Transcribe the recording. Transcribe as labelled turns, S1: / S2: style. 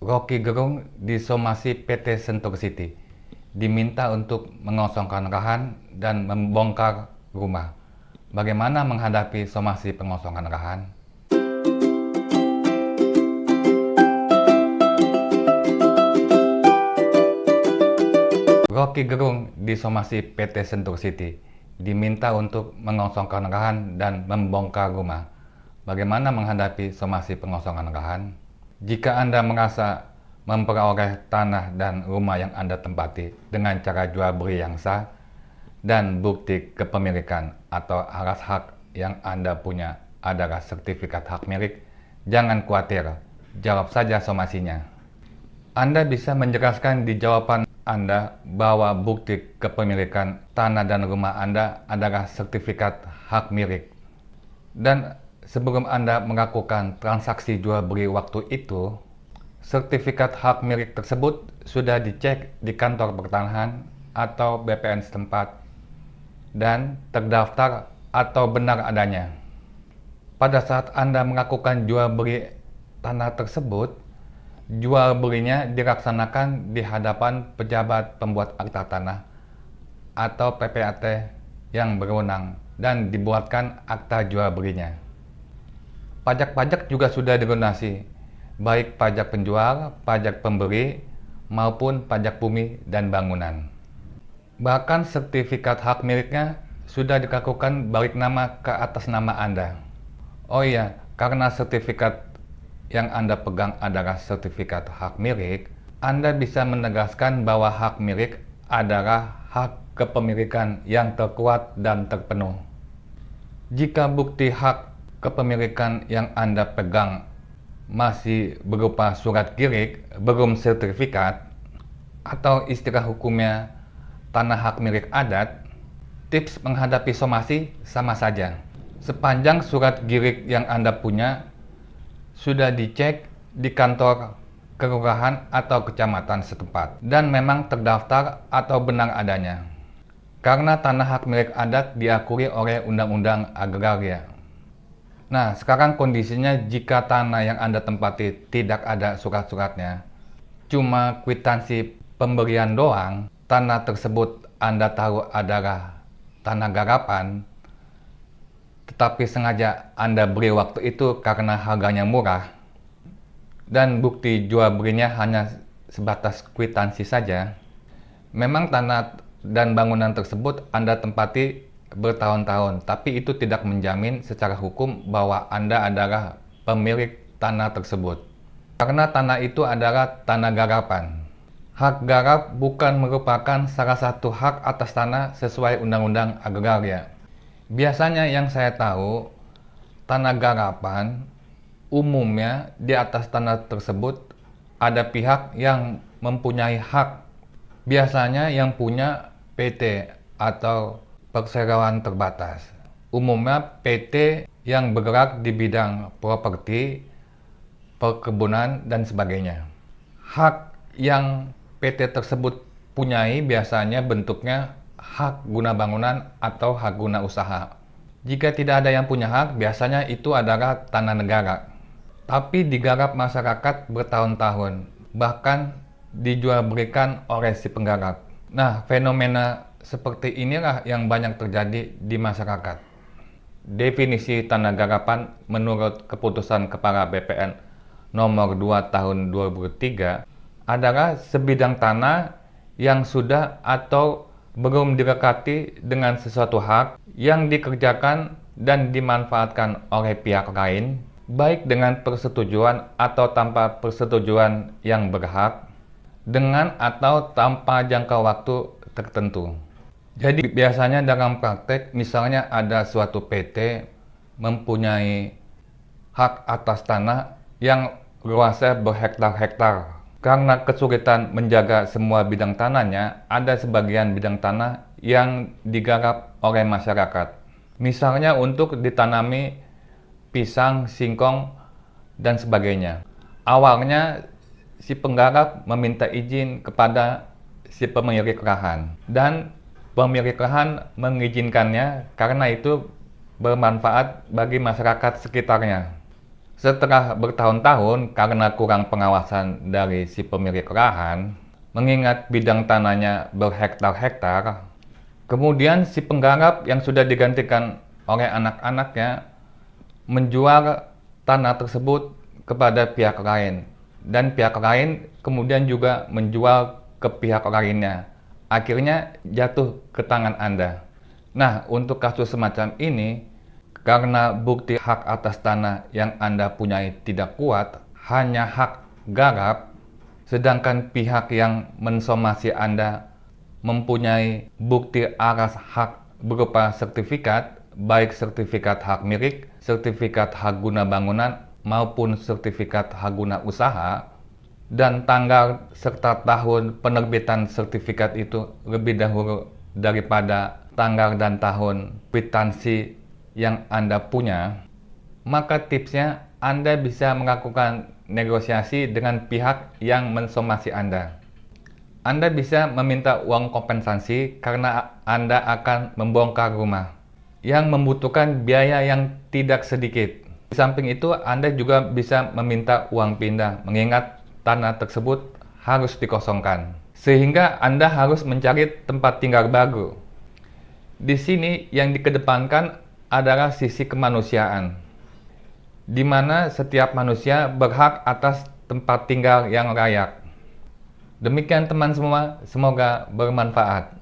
S1: Rocky Gerung disomasi PT Sentur City, diminta untuk mengosongkan lahan dan membongkar rumah. Bagaimana menghadapi somasi pengosongan lahan? Rocky Gerung disomasi PT Sentur City, diminta untuk mengosongkan lahan dan membongkar rumah. Bagaimana menghadapi somasi pengosongan lahan? Jika Anda merasa memperoleh tanah dan rumah yang Anda tempati dengan cara jual beli yang sah dan bukti kepemilikan atau alas hak yang Anda punya adalah sertifikat hak milik, jangan khawatir, jawab saja somasinya. Anda bisa menjelaskan di jawaban Anda bahwa bukti kepemilikan tanah dan rumah Anda adalah sertifikat hak milik. Dan sebelum Anda melakukan transaksi jual beli waktu itu, sertifikat hak milik tersebut sudah dicek di kantor pertanahan atau BPN setempat dan terdaftar atau benar adanya. Pada saat Anda melakukan jual beli tanah tersebut, jual belinya dilaksanakan di hadapan pejabat pembuat akta tanah atau PPAT yang berwenang dan dibuatkan akta jual belinya. Pajak-pajak juga sudah dilunasi, baik pajak penjual, pajak pemberi, maupun pajak bumi dan bangunan. Bahkan sertifikat hak miliknya sudah dilakukan balik nama ke atas nama Anda. Oh iya, karena sertifikat yang Anda pegang adalah sertifikat hak milik, Anda bisa menegaskan bahwa hak milik adalah hak kepemilikan yang terkuat dan terpenuh. Jika bukti hak kepemilikan yang Anda pegang masih berupa surat kirik, belum sertifikat, atau istilah hukumnya tanah hak milik adat, tips menghadapi somasi sama saja. Sepanjang surat kirik yang Anda punya sudah dicek di kantor kelurahan atau kecamatan setempat dan memang terdaftar atau benar adanya. Karena tanah hak milik adat diakui oleh Undang-Undang Agraria. Nah, sekarang kondisinya jika tanah yang Anda tempati tidak ada surat-suratnya, cuma kwitansi pemberian doang, tanah tersebut Anda tahu adalah tanah garapan, tetapi sengaja Anda beri waktu itu karena harganya murah, dan bukti jual belinya hanya sebatas kwitansi saja, memang tanah dan bangunan tersebut Anda tempati bertahun-tahun, tapi itu tidak menjamin secara hukum bahwa Anda adalah pemilik tanah tersebut. Karena tanah itu adalah tanah garapan. Hak garap bukan merupakan salah satu hak atas tanah sesuai Undang-Undang Agraria. Biasanya yang saya tahu, tanah garapan umumnya di atas tanah tersebut ada pihak yang mempunyai hak. Biasanya yang punya PT atau perseroan terbatas. Umumnya PT yang bergerak di bidang properti, perkebunan, dan sebagainya. Hak yang PT tersebut punyai biasanya bentuknya hak guna bangunan atau hak guna usaha. Jika tidak ada yang punya hak, biasanya itu adalah tanah negara. Tapi digarap masyarakat bertahun-tahun, bahkan dijual belikan oleh si penggarap. Nah, fenomena seperti inilah yang banyak terjadi di masyarakat. Definisi tanah garapan menurut keputusan Kepala BPN nomor 2 tahun 2003 adalah sebidang tanah yang sudah atau belum dilekati dengan sesuatu hak yang dikerjakan dan dimanfaatkan oleh pihak lain, baik dengan persetujuan atau tanpa persetujuan yang berhak, dengan atau tanpa jangka waktu tertentu. Jadi biasanya dalam praktek, misalnya ada suatu PT mempunyai hak atas tanah yang luasnya berhektar-hektar. Karena kesulitan menjaga semua bidang tanahnya, ada sebagian bidang tanah yang digarap oleh masyarakat. Misalnya untuk ditanami pisang, singkong, dan sebagainya. Awalnya si penggarap meminta izin kepada si pemilik lahan, dan pemilik lahan mengizinkannya karena itu bermanfaat bagi masyarakat sekitarnya. Setelah bertahun-tahun karena kurang pengawasan dari si pemilik lahan, mengingat bidang tanahnya berhektar-hektar, kemudian si penggarap yang sudah digantikan oleh anak-anaknya menjual tanah tersebut kepada pihak lain, dan pihak lain kemudian juga menjual ke pihak lainnya. Akhirnya jatuh ke tangan Anda. Nah, untuk kasus semacam ini, karena bukti hak atas tanah yang Anda punyai tidak kuat, hanya hak garap, sedangkan pihak yang mensomasi Anda mempunyai bukti atas hak berupa sertifikat, baik sertifikat hak milik, sertifikat hak guna bangunan, maupun sertifikat hak guna usaha, dan tanggal serta tahun penerbitan sertifikat itu lebih dahulu daripada tanggal dan tahun kwitansi yang Anda punya, maka tipsnya Anda bisa melakukan negosiasi dengan pihak yang mensomasi Anda. Anda bisa meminta uang kompensasi karena Anda akan membongkar rumah yang membutuhkan biaya yang tidak sedikit. Di samping itu, Anda juga bisa meminta uang pindah, mengingat tanah tersebut harus dikosongkan, sehingga Anda harus mencari tempat tinggal baru. Di sini yang dikedepankan adalah sisi kemanusiaan, di mana setiap manusia berhak atas tempat tinggal yang layak. Demikian teman semua, semoga bermanfaat.